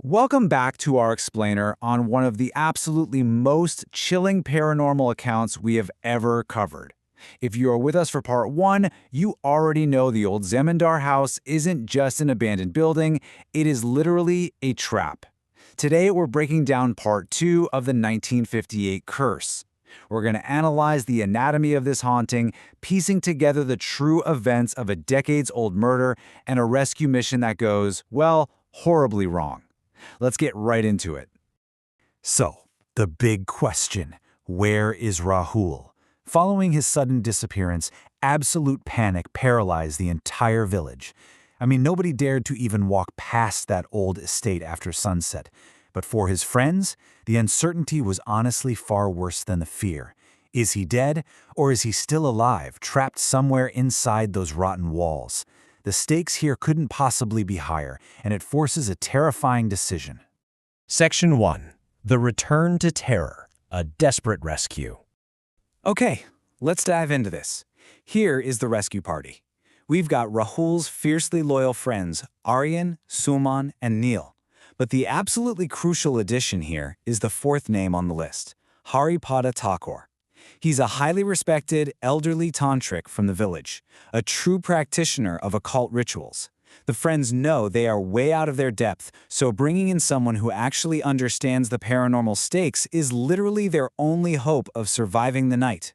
Welcome back to our explainer on one of the absolutely most chilling paranormal accounts we have ever covered. If you are with us for part 1, you already know the old Zamindar house isn't just an abandoned building, it is literally a trap. Today we're breaking down part 2 of the 1958 curse. We're going to analyze the anatomy of this haunting, piecing together the true events of a decades-old murder and a rescue mission that goes, well, horribly wrong. Let's get right into it. So, the big question, where is Rahul? Following his sudden disappearance, absolute panic paralyzed the entire village. Nobody dared to even walk past that old estate after sunset. But for his friends, the uncertainty was honestly far worse than the fear. Is he dead, or is he still alive, trapped somewhere inside those rotten walls? The stakes here couldn't possibly be higher, and it forces a terrifying decision. Section 1. The Return to Terror, a Desperate Rescue. Okay, let's dive into this. Here is the rescue party. We've got Rahul's fiercely loyal friends, Arian, Suman, and Neel. But the absolutely crucial addition here is the fourth name on the list, Haripada Thakur. He's a highly respected, elderly tantric from the village, a true practitioner of occult rituals. The friends know they are way out of their depth, so bringing in someone who actually understands the paranormal stakes is literally their only hope of surviving the night.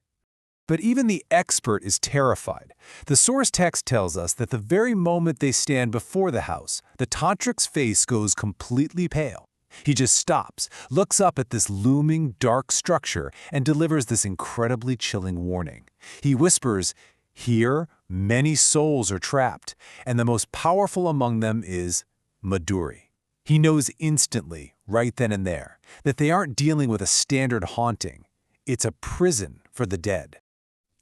But even the expert is terrified. The source text tells us that the very moment they stand before the house, the tantric's face goes completely pale. He just stops, looks up at this looming, dark structure, and delivers this incredibly chilling warning. He whispers, "Here, many souls are trapped, and the most powerful among them is Madhuri." He knows instantly, right then and there, that they aren't dealing with a standard haunting. It's a prison for the dead.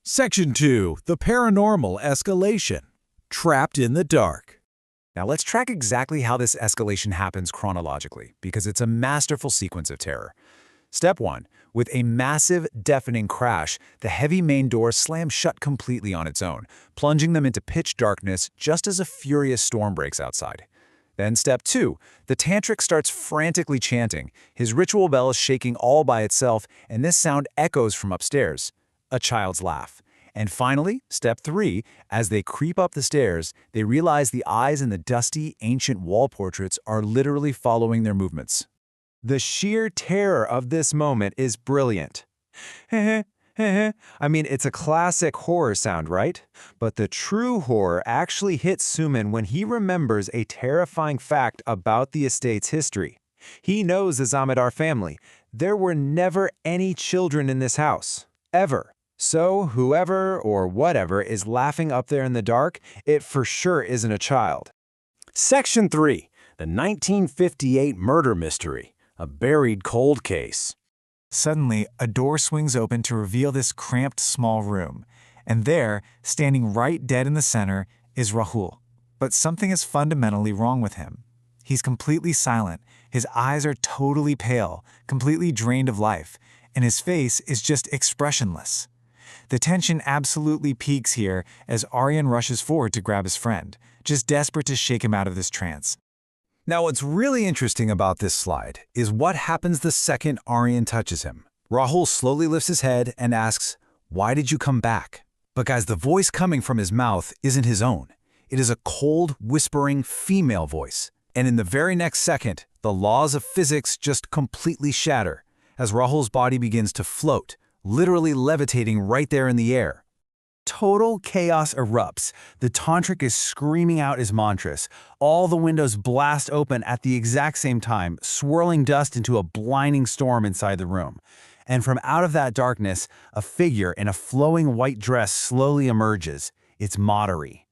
Section 2. The Paranormal Escalation. Trapped in the Dark. Now let's track exactly how this escalation happens chronologically, because it's a masterful sequence of terror. Step 1. With a massive, deafening crash, the heavy main door slams shut completely on its own, plunging them into pitch darkness just as a furious storm breaks outside. Then step 2. The tantric starts frantically chanting. His ritual bell is shaking all by itself, and this sound echoes from upstairs. A child's laugh. And finally, step 3, as they creep up the stairs, they realize the eyes in the dusty, ancient wall portraits are literally following their movements. The sheer terror of this moment is brilliant. It's a classic horror sound, right? But the true horror actually hits Suman when he remembers a terrifying fact about the estate's history. He knows the Zamindar family. There were never any children in this house. Ever. So whoever or whatever is laughing up there in the dark, it for sure isn't a child. Section 3. The 1958 Murder Mystery, a Buried Cold Case. Suddenly, a door swings open to reveal this cramped small room. And there, standing right dead in the center, is Rahul. But something is fundamentally wrong with him. He's completely silent, his eyes are totally pale, completely drained of life, and his face is just expressionless. The tension absolutely peaks here as Arian rushes forward to grab his friend, just desperate to shake him out of this trance. Now what's really interesting about this slide is what happens the second Arian touches him. Rahul slowly lifts his head and asks, "Why did you come back?" But guys, the voice coming from his mouth isn't his own. It is a cold, whispering female voice. And in the very next second, the laws of physics just completely shatter as Rahul's body begins to float, literally levitating right there in the air. Total chaos erupts. The tantric is screaming out his mantras. All the windows blast open at the exact same time, swirling dust into a blinding storm inside the room. And from out of that darkness, a figure in a flowing white dress slowly emerges. It's Madhuri.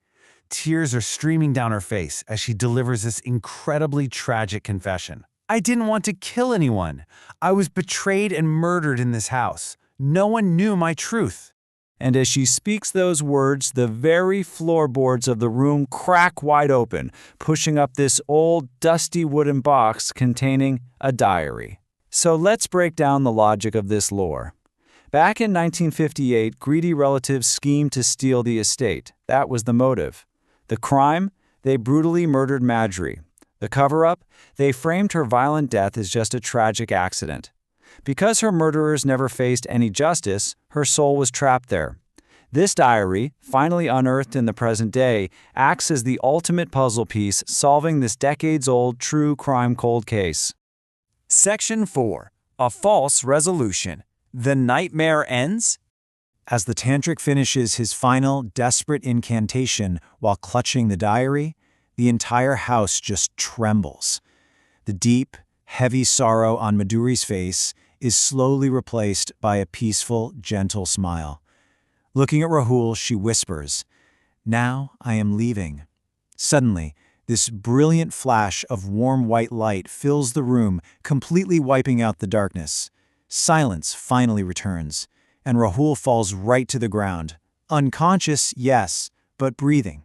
Tears are streaming down her face as she delivers this incredibly tragic confession. "I didn't want to kill anyone. I was betrayed and murdered in this house. No one knew my truth." And as she speaks those words, the very floorboards of the room crack wide open, pushing up this old, dusty wooden box containing a diary. So let's break down the logic of this lore. Back in 1958, greedy relatives schemed to steal the estate. That was the motive. The crime? They brutally murdered Madhuri. The cover-up? They framed her violent death as just a tragic accident. Because her murderers never faced any justice, her soul was trapped there. This diary, finally unearthed in the present day, acts as the ultimate puzzle piece solving this decades-old true crime cold case. Section 4. A false resolution. The nightmare ends? As the tantric finishes his final, desperate incantation while clutching the diary, the entire house just trembles. The deep, heavy sorrow on Madhuri's face is slowly replaced by a peaceful, gentle smile. Looking at Rahul, she whispers, "Now I am leaving." Suddenly, this brilliant flash of warm white light fills the room, completely wiping out the darkness. Silence finally returns, and Rahul falls right to the ground. Unconscious, yes, but breathing.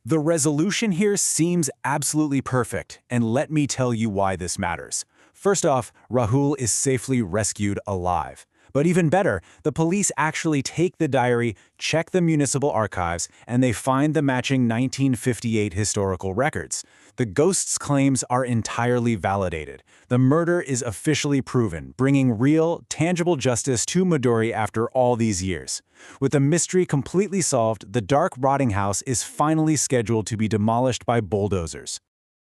The resolution here seems absolutely perfect, and let me tell you why this matters. First off, Rahul is safely rescued alive. But even better, the police actually take the diary, check the municipal archives, and they find the matching 1958 historical records. The ghost's claims are entirely validated. The murder is officially proven, bringing real, tangible justice to Madhuri after all these years. With the mystery completely solved, the dark, rotting house is finally scheduled to be demolished by bulldozers.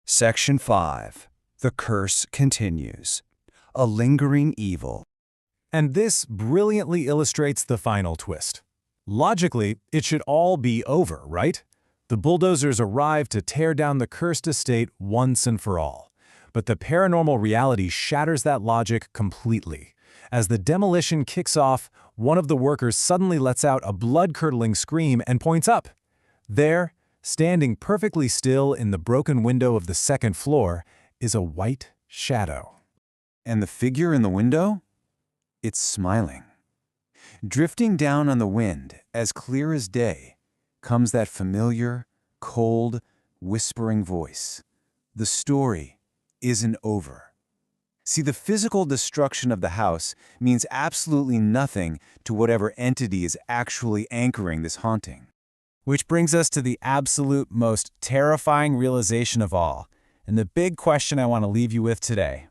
Section 5. The curse continues. A lingering evil. And this brilliantly illustrates the final twist. Logically, it should all be over, right? The bulldozers arrive to tear down the cursed estate once and for all. But the paranormal reality shatters that logic completely. As the demolition kicks off, one of the workers suddenly lets out a blood-curdling scream and points up. There, standing perfectly still in the broken window of the second floor, is a white shadow. And the figure in the window? It's smiling. Drifting down on the wind, as clear as day, comes that familiar, cold, whispering voice. The story isn't over. See, the physical destruction of the house means absolutely nothing to whatever entity is actually anchoring this haunting. Which brings us to the absolute most terrifying realization of all, and the big question I want to leave you with today.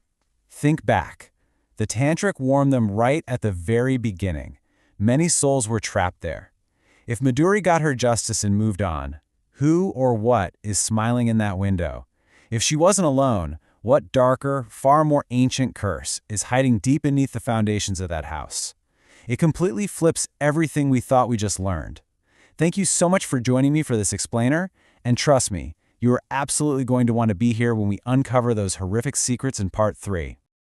Think back. The tantric warned them right at the very beginning. Many souls were trapped there. If Madhuri got her justice and moved on, who or what is smiling in that window? If she wasn't alone, what darker, far more ancient curse is hiding deep beneath the foundations of that house? It completely flips everything we thought we just learned. Thank you so much for joining me for this explainer, and trust me, you are absolutely going to want to be here when we uncover those horrific secrets in part 3.